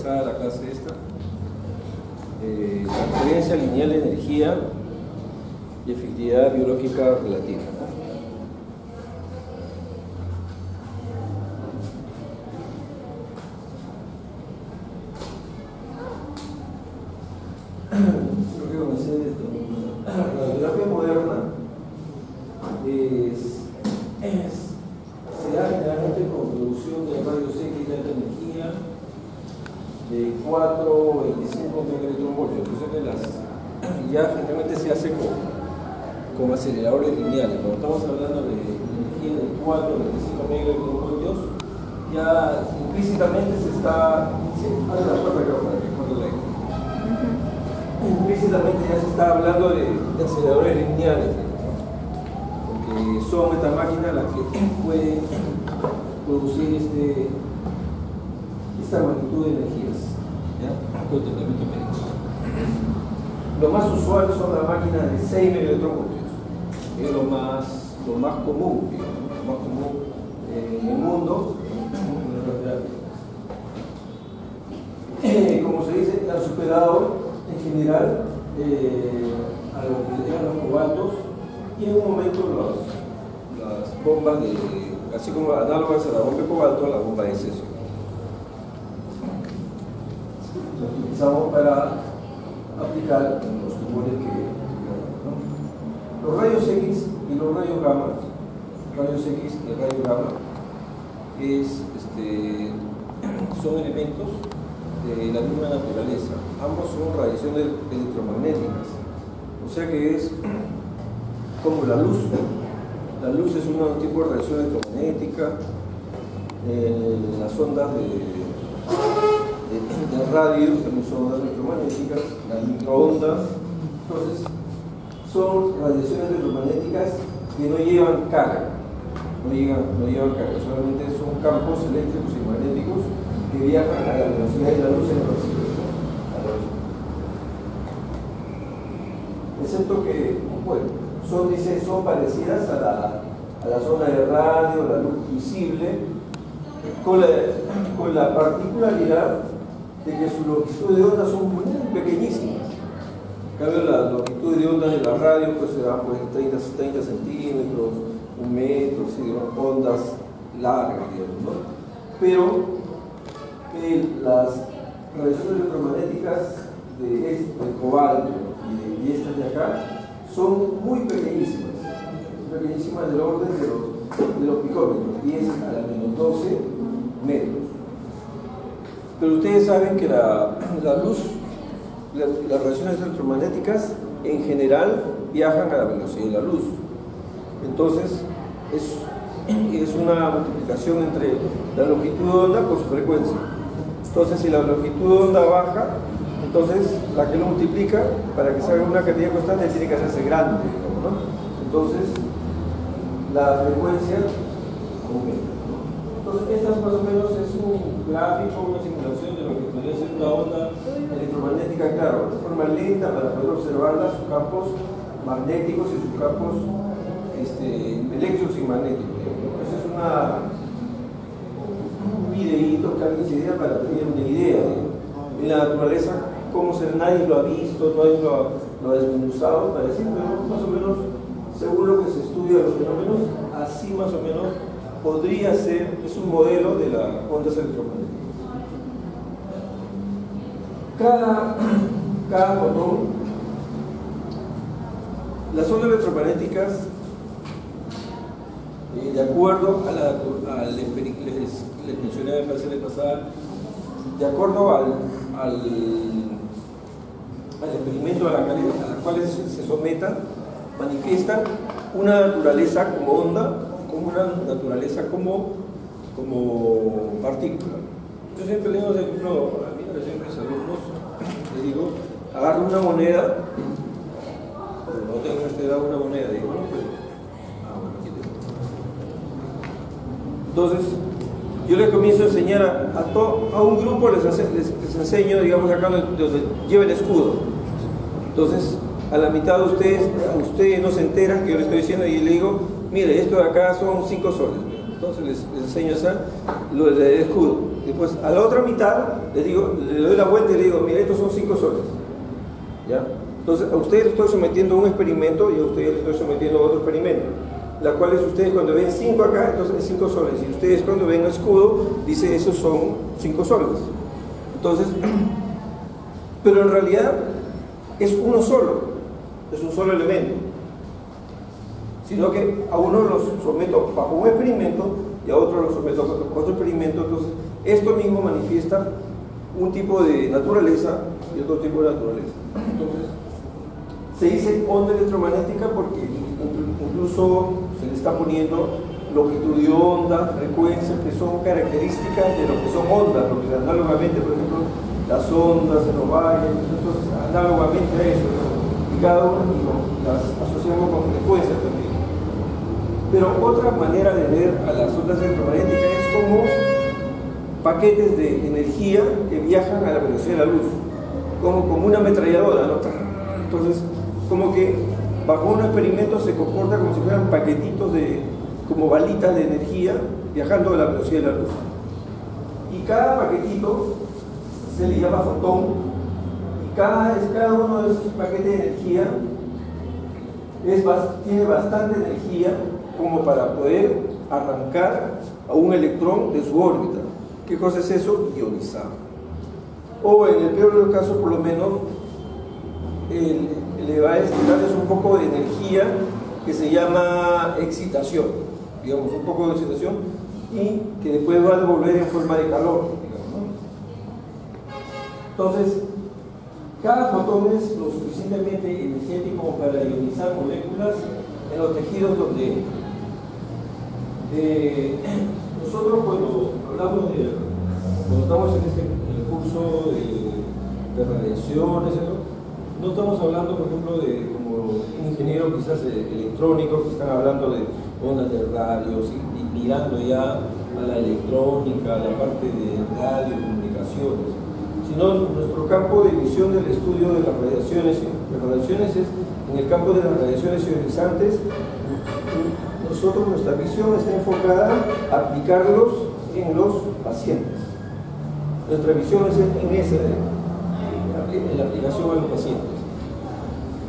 pasada la clase esta. Transferencia lineal de energía y efectividad biológica relativa, ¿no? Creo que comencé esto. La terapia moderna se da generalmente con producción de rayos X de alta energía de 4 o 25 megaelectronvoltios. Ya generalmente se hace con aceleradores lineales. Cuando estamos hablando de energía de 4 o 25 megaelectronvoltios, ya implícitamente se está... Implícitamente ya se está hablando de aceleradores lineales, porque son estas máquinas las que pueden producir esta magnitud de energías, ¿ya? Con tratamiento médico. Lo más usual son las máquinas de 6 megaelectronvoltios, que es lo más común, digamos, lo más común en el mundo. Como se dice, han superado en general a lo que eran los cobaltos, y en un momento las bombas así como análogas a la bomba de cobalto, la bomba de cesio. Lo utilizamos para aplicar en los tumores ¿no? Los rayos X y los rayos gamma, rayos X y el rayo gamma son elementos de la misma naturaleza. Ambos son radiaciones electromagnéticas, o sea que es como la luz. La luz es un tipo de radiación electromagnética. Las ondas de radio también son ondas electromagnéticas, las microondas. Entonces son radiaciones electromagnéticas que no llevan carga, no llevan carga, solamente son campos eléctricos y magnéticos que viajan a la velocidad de la luz en el vacío. Excepto que, bueno, son parecidas a la zona de radio, la luz visible, con la particularidad de que su longitud de onda son muy pequeñísimas. En cambio, la longitud de onda de la radio pues será 30 centímetros, 1 metro, ¿sí? Ondas largas, digamos, ¿no? Pero las radiaciones electromagnéticas del cobalto y estas de acá son muy pequeñísimas del orden de los picómetros, 10 a la menos 12 metros. Pero ustedes saben que la luz, las radiaciones electromagnéticas en general viajan a la velocidad de la luz. Entonces es una multiplicación entre la longitud de onda por su frecuencia. Entonces, si la longitud de onda baja, entonces la que lo multiplica para que salga una cantidad constante tiene que hacerse grande, ¿no? Entonces la frecuencia aumenta, ¿no? Entonces estas más o menos es un gráfico, una simulación de lo que podría ser una onda electromagnética, claro, de forma lenta para poder observarla, sus campos magnéticos y sus campos eléctricos y magnéticos. Esa es un videíto que alguien se diera para tener una idea de la naturaleza, cómo nadie lo ha visto, nadie lo ha desmenuzado, para decir, pero más o menos, según lo que se estudia los fenómenos, así más o menos podría ser, es un modelo de las ondas electromagnéticas. Cada fotón, las ondas electromagnéticas, de acuerdo les mencioné en la clase pasada, de acuerdo al experimento a la cual se sometan, manifiestan una naturaleza como onda, como una naturaleza como partícula. Yo siempre le digo, por ejemplo, a mí siempre a mis alumnos, les digo, agarro una moneda, no tengo esta edad una moneda, digo, bueno, pues, bueno, aquí tengo. Entonces, yo les comienzo a enseñar a un grupo, les enseño, digamos, acá donde lleva el escudo. Entonces, a la mitad de ustedes no se enteran que yo les estoy diciendo y le digo, mire, esto de acá son 5 soles. Entonces les enseño lo del escudo. Después a la otra mitad les digo, le doy la vuelta y le digo, mira, estos son 5 soles. ¿Ya? Entonces a ustedes les estoy sometiendo a un experimento y a ustedes les estoy sometiendo a otro experimento. La cual es ustedes cuando ven 5 acá, entonces es 5 soles. Y ustedes cuando ven escudo, dice esos son 5 soles. Entonces, pero en realidad es uno solo, es un solo elemento. Sino que a uno los someto bajo un experimento y a otro los someto bajo otro experimento. Entonces, esto mismo manifiesta un tipo de naturaleza y otro tipo de naturaleza. Entonces, se dice onda electromagnética porque incluso se le está poniendo longitud de onda, frecuencias, que son características de lo que son ondas, lo que análogamente, por ejemplo, las ondas en los valles, entonces análogamente a eso, ¿no? Y cada uno las asociamos con frecuencias también. Pero otra manera de ver a las ondas electromagnéticas es como paquetes de energía que viajan a la velocidad de la luz, como una ametralladora, ¿no? Entonces, como que bajo un experimento se comporta como si fueran paquetitos como balitas de energía viajando a la velocidad de la luz. Y cada paquetito se le llama fotón, y cada uno de esos paquetes de energía tiene bastante energía como para poder arrancar a un electrón de su órbita. ¿Qué cosa es eso? Ionizado. O en el peor de los casos, por lo menos, le va a darles un poco de energía que se llama excitación, digamos, un poco de excitación, y que después va a devolver en forma de calor, digamos, ¿no? Entonces, cada fotón es lo suficientemente energético como para ionizar moléculas en los tejidos donde nosotros cuando hablamos cuando estamos en el curso de radiaciones, no estamos hablando, por ejemplo, de como un ingeniero quizás electrónico que están hablando de ondas de radios y mirando ya a la electrónica, a la parte de radio, comunicaciones, sino nuestro campo de visión del estudio de las radiaciones. Las radiaciones es en el campo de las radiaciones ionizantes. Nuestra visión está enfocada a aplicarlos en los pacientes. Nuestra visión es en la aplicación a los pacientes.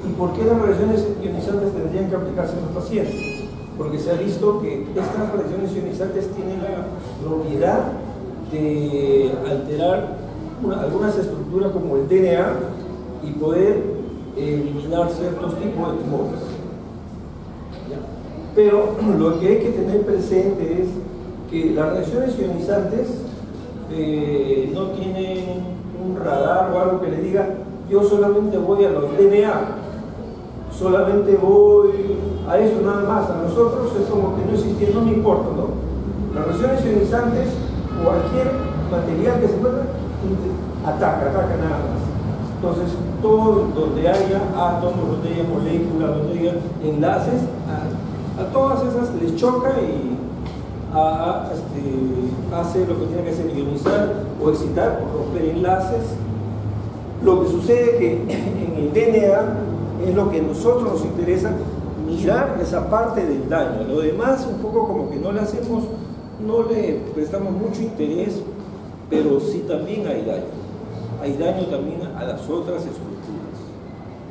¿Y por qué las radiaciones ionizantes tendrían que aplicarse en los pacientes? Porque se ha visto que estas radiaciones ionizantes tienen la propiedad de alterar algunas estructuras como el DNA y poder eliminar ciertos tipos de tumores. Pero lo que hay que tener presente es que las radiaciones ionizantes no tienen un radar o algo que le diga yo solamente voy a los DNA, solamente voy a eso nada más. A nosotros es como que no existía, no me importa, ¿no? Las radiaciones ionizantes, cualquier material que se encuentre, ataca nada más. Entonces, todo donde haya átomos, donde haya moléculas, donde haya enlaces, a todas esas les choca y hace lo que tiene que hacer, ionizar o excitar o romper enlaces. Lo que sucede es que en el DNA es lo que a nosotros nos interesa, mirar esa parte del daño. Lo demás un poco como que no le prestamos mucho interés, pero sí también hay daño. Hay daño también a las otras estructuras,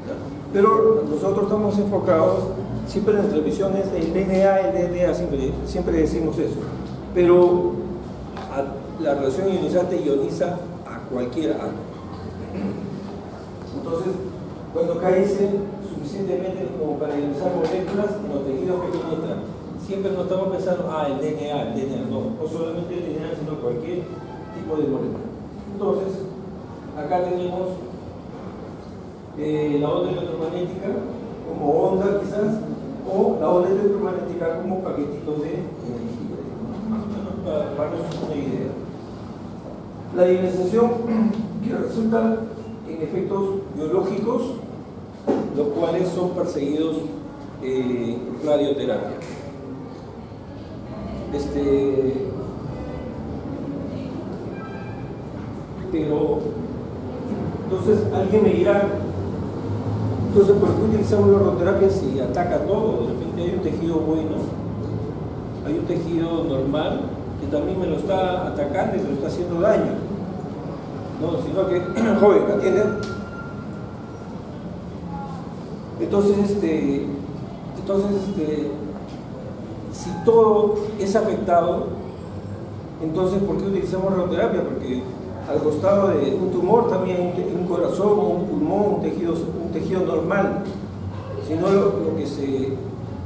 ¿ya? Pero nosotros estamos enfocados, siempre en nuestra visión es el DNA, siempre decimos eso. Pero la radiación ionizante ioniza a cualquier átomo. Entonces, cuando cae suficientemente como para ionizar moléculas en los tejidos que penetran, siempre no estamos pensando, el DNA, no solamente el DNA, sino cualquier tipo de molécula. Entonces, acá tenemos la onda electromagnética como onda quizás, o la onda electromagnética como paquetitos de energía, más o menos para darnos una idea. La ionización que resulta en efectos biológicos, los cuales son perseguidos radioterapia. Pero entonces alguien me dirá, entonces ¿por qué utilizamos la radioterapia si ataca todo? De repente hay un tejido bueno. hay un tejido normal que también me lo está atacando y me lo está haciendo daño, ¿no? Sino que, joven, atiende. Entonces, si todo es afectado, entonces ¿por qué utilizamos radioterapia? Porque al costado de un tumor también hay un corazón, un pulmón, un tejido normal. Sino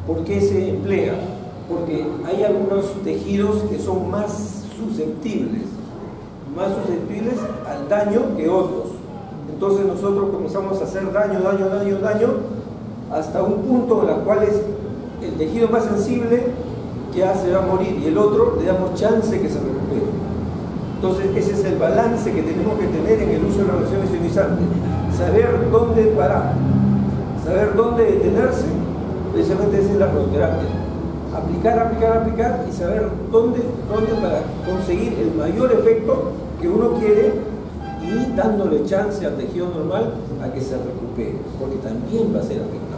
¿por qué se emplea? Porque hay algunos tejidos que son más susceptibles al daño que otros. Entonces nosotros comenzamos a hacer daño, hasta un punto en el cual es el tejido más sensible ya se va a morir y el otro le damos chance que se recupere. Entonces ese es el balance que tenemos que tener en el uso de la radiación ionizante. Saber dónde parar, saber dónde detenerse, precisamente esa es la radioterapia. Aplicar y saber dónde para conseguir el mayor efecto que uno quiere y dándole chance al tejido normal a que se recupere, porque también va a ser afectado.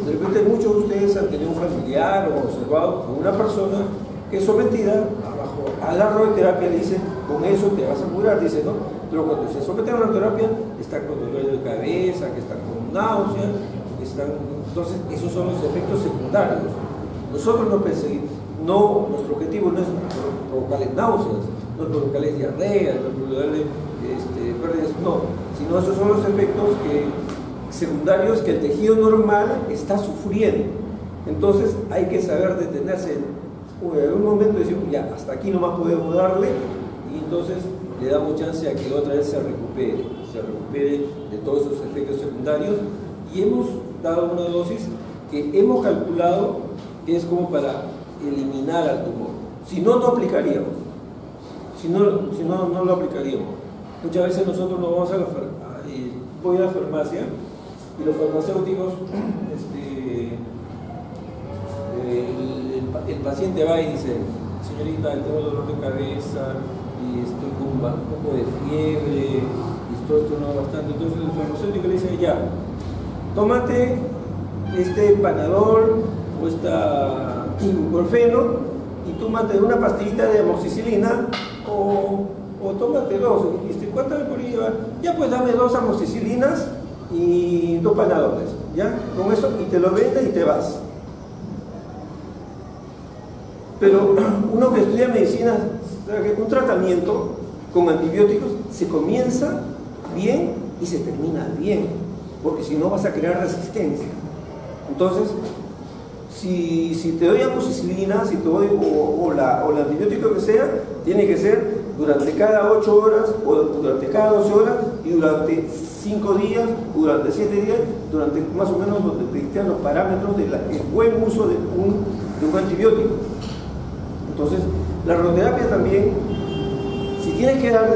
De repente muchos de ustedes han tenido un familiar o observado con una persona que es sometida a la radioterapia, le dicen, con eso te vas a curar, dice, ¿no? Pero cuando se somete a la radioterapia, están con dolor de cabeza, que están con náusea, entonces esos son los efectos secundarios. Nosotros nuestro objetivo no es provocarles náuseas, no es provocarles diarrea, no es provocarles pérdidas, no, sino esos son los efectos secundarios que el tejido normal está sufriendo. Entonces hay que saber detenerse en un momento y decir, ya, hasta aquí nomás podemos darle, y entonces le damos chance a que otra vez se recupere de todos esos efectos secundarios, y hemos dado una dosis que hemos calculado que es como para eliminar al tumor. Si no, no aplicaríamos. Si no lo aplicaríamos. Muchas veces nosotros nos vamos voy a la farmacia y los farmacéuticos, el paciente va y dice, señorita, tengo dolor de cabeza y estoy con un poco de fiebre y estoy estornudando bastante. Entonces el farmacéutico le dice, ya, tómate este Panadol o esta ibuprofeno y tómate una pastillita de amoxicilina o tómate dos. ¿Cuánto me podría llevar? Ya, pues dame 2 amoxicilinas y 2 Panadoles, ¿ya? Con eso, y te lo vende y te vas. Pero uno que estudia medicina sabe que un tratamiento con antibióticos se comienza bien y se termina bien, porque si no vas a crear resistencia. Entonces, si te doy amoxicilina, si te doy o el antibiótico que sea, tiene que ser durante cada 8 horas o durante cada 12 horas y durante 5 días, durante 7 días, durante más o menos donde te los parámetros del buen uso de un antibiótico. Entonces, la radioterapia también, si tienes que dar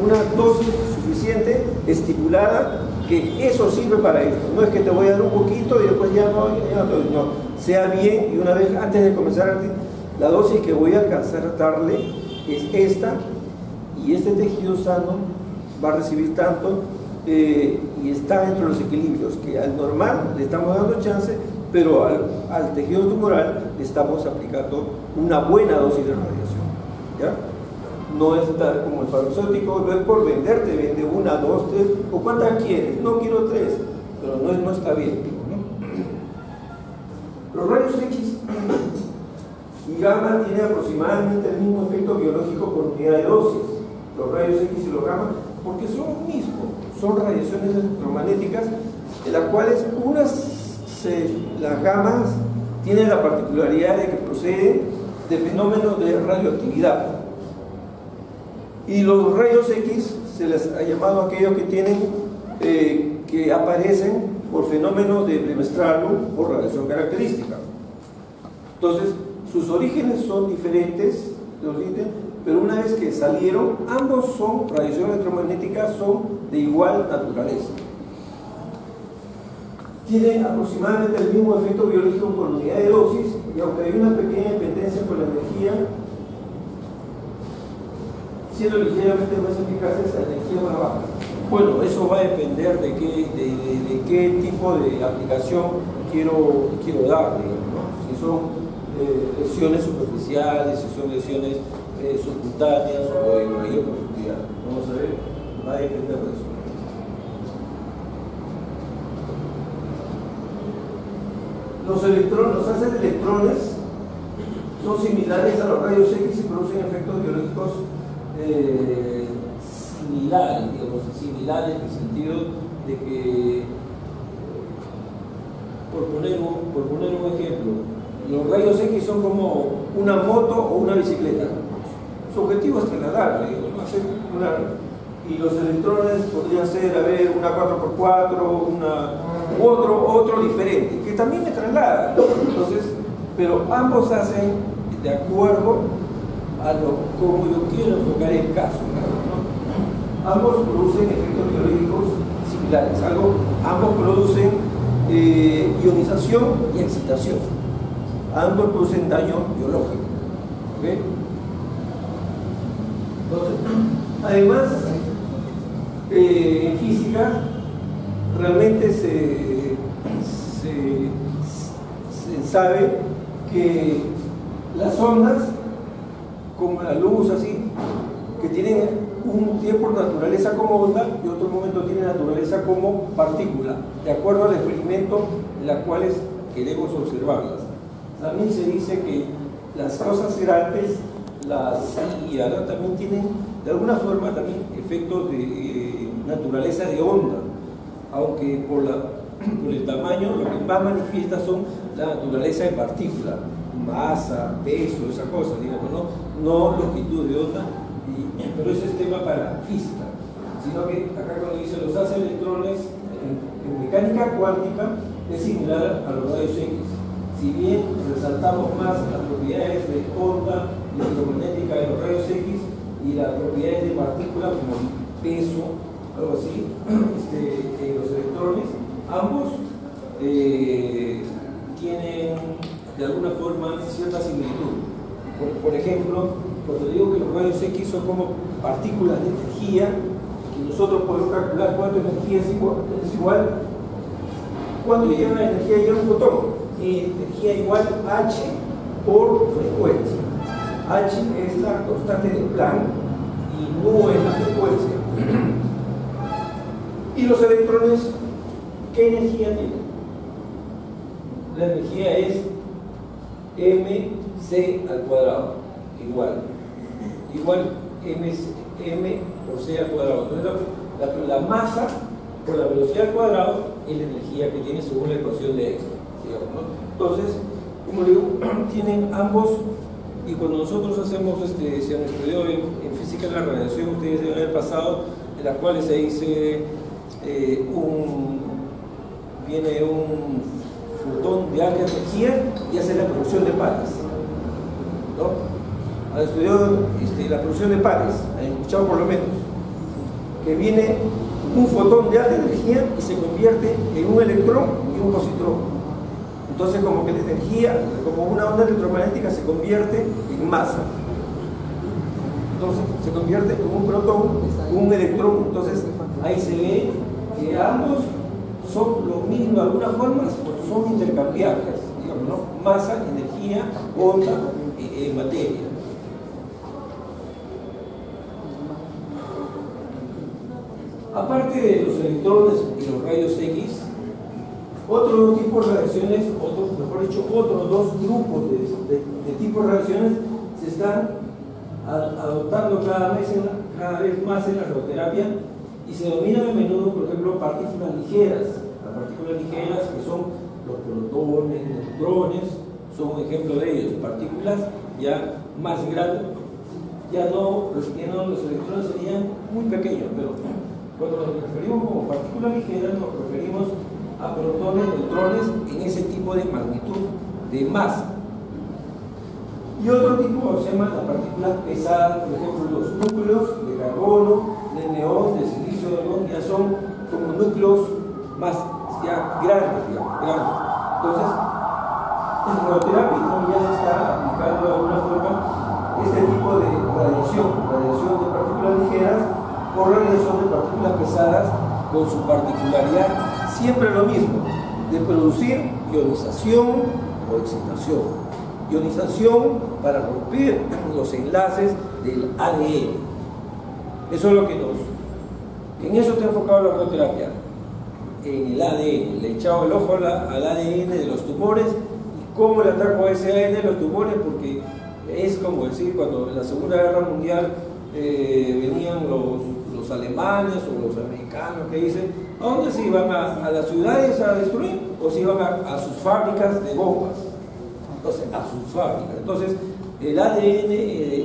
una dosis suficiente, estipulada, que eso sirve para esto. No es que te voy a dar un poquito y después ya no, sea bien, y una vez antes de comenzar la dosis que voy a alcanzar a darle es esta, y este tejido sano va a recibir tanto y está dentro de los equilibrios, que al normal le estamos dando chance, pero al tejido tumoral le estamos aplicando una buena dosis de radiación, ¿ya? No es como el farmacéutico, no es por vender, te vende 1, 2, 3, o cuántas quieres, no quiero 3, pero no está bien, ¿no? Los rayos X y gamma tienen aproximadamente el mismo efecto biológico por unidad de dosis. Los rayos X y los gamma, porque son lo mismo, son radiaciones electromagnéticas, en las cuales las gamas tienen la particularidad de que proceden de fenómenos de radioactividad. Y los rayos X se les ha llamado aquellos que aparecen por fenómenos de Bremsstrahlung o radiación característica. Entonces, sus orígenes son diferentes, pero una vez que salieron, ambos son radiación electromagnética, son de igual naturaleza. Tienen aproximadamente el mismo efecto biológico por unidad de dosis, y aunque hay una pequeña dependencia con la energía, siendo ligeramente más eficaces, la energía más baja. Bueno, eso va a depender de qué tipo de aplicación quiero darle, ¿no? Si son lesiones superficiales, si son lesiones subcutáneas o de mayor profundidad. Vamos a ver, va a depender de eso. Los haces de electrones son similares a los rayos X y producen efectos biológicos similares, digamos, similares en el sentido de que, por poner un ejemplo, los rayos X son como una moto o una bicicleta. Su objetivo es trasladar, digamos, hacer y los electrones podrían ser, a ver, una 4x4, u otro diferente, que también me traslada. Entonces, pero ambos hacen de acuerdo a como yo quiero enfocar el caso, ¿no? Ambos producen efectos biológicos similares, ambos producen ionización y excitación, ambos producen daño biológico. ¿Okay? Entonces, además, en física realmente se sabe que las ondas, como la luz, así, que tienen un tiempo por naturaleza como onda y otro momento tienen naturaleza como partícula, de acuerdo al experimento en las cuales queremos observarlas. También se dice que las cosas grandes, la CIA, también tienen de alguna forma también efectos de naturaleza de onda, aunque por el tamaño lo que más manifiesta son la naturaleza de partícula, masa, peso, esa cosa, digamos, no longitud de onda, pero ese es tema para física, sino que acá cuando dice los hace electrones en mecánica cuántica es similar a los rayos X. Si bien resaltamos más las propiedades de onda electromagnética de los rayos X y las propiedades de partículas como peso, algo así, los electrones, ambos tienen de alguna forma cierta similitud. Por ejemplo, cuando digo que los rayos X son como partículas de energía, que nosotros podemos calcular cuánto energía es igual, cuánto lleva la energía lleva un fotón. Energía igual H por frecuencia. H es la constante de Planck y nu es la frecuencia. ¿Y los electrones qué energía tienen? La energía es mc al cuadrado, igual m por c al cuadrado. Entonces la masa por la velocidad al cuadrado es la energía que tiene según la ecuación de Einstein, digamos, ¿no? Entonces, como digo, tienen ambos, y cuando nosotros hacemos, si han estudiado en física de la radiación, ustedes deben haber pasado, en las cuales se dice viene un fotón de alta energía y hace la producción de pares, ¿no? Han estudiado la producción de pares, han escuchado por lo menos, que viene un fotón de alta energía y se convierte en un electrón y un positrón. Entonces, como que la energía, como una onda electromagnética, se convierte en masa. Entonces, se convierte en un protón, un electrón. Entonces, ahí se ve que ambos son lo mismo de alguna forma, son intercambiables, digamos, ¿no? Masa, energía, onda, materia. Aparte de los electrones y los rayos X, otros tipos de radiaciones, otros dos grupos de tipos de radiaciones se están adoptando cada vez más en la radioterapia y se denominan a menudo, por ejemplo, partículas ligeras. Las partículas ligeras, que son los protones, neutrones, son un ejemplo de ellos. Partículas ya más grandes, ya no los electrones serían muy pequeños, pero cuando nos referimos como partículas ligeras, nos referimos a protones, neutrones en ese tipo de magnitud de masa. Y otro tipo se llama las partículas pesadas, por ejemplo, los núcleos de carbono, de neón, de silicio, de argón, ya son como núcleos más ya grandes, digamos, grandes. Entonces, en radioterapia ya se está aplicando de alguna forma este tipo de radiación de partículas ligeras o radiación de partículas pesadas, con su particularidad siempre lo mismo, de producir ionización o excitación. ionización para romper los enlaces del ADN. Eso es lo que en eso está enfocado la radioterapia, en el ADN. Le he echado el ojo al ADN de los tumores y cómo le ataco a ese ADN de los tumores, porque es como decir, cuando en la Segunda Guerra Mundial venían los alemanes o los americanos que dicen, ¿a dónde se iban? ¿A las ciudades a destruir? ¿O se iban a sus fábricas de bombas? Entonces, a sus fábricas. Entonces, el ADN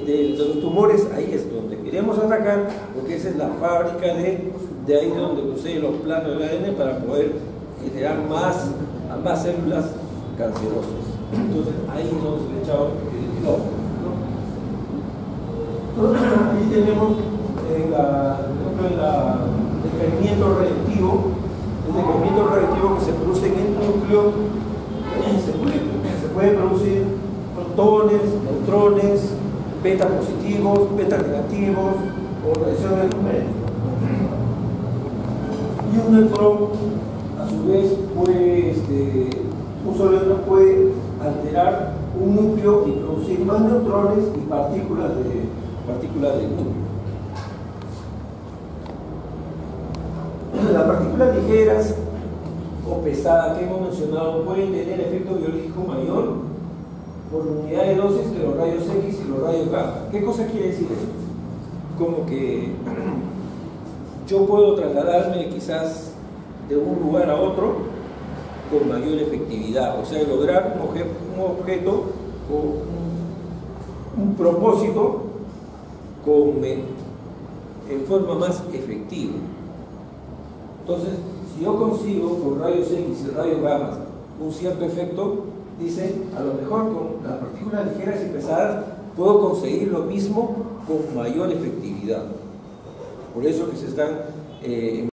de los tumores, ahí es donde queremos atacar, porque esa es la fábrica de ahí donde procede los planos del ADN para poder generar más células cancerosas. Entonces, ahí es donde se le ha echado el ojo, ¿no? Ahí tenemos el decaimiento reactivo que se produce en el núcleo. Se puede producir protones, neutrones, beta positivos, beta negativos o radiaciones numéricas. Y un neutrón, a su vez, un solo neutrón puede alterar un núcleo y producir más neutrones y partículas del núcleo. Las partículas ligeras o pesadas que hemos mencionado pueden tener efecto biológico mayor por unidad de dosis que los rayos X y los rayos gamma. ¿Qué cosa quiere decir eso? Como que yo puedo trasladarme quizás de un lugar a otro con mayor efectividad, o sea, lograr un objeto o un propósito en forma más efectiva. Entonces, si yo consigo con rayos X y rayos gamma un cierto efecto, dice, a lo mejor con las partículas ligeras y pesadas puedo conseguir lo mismo con mayor efectividad. Por eso que se están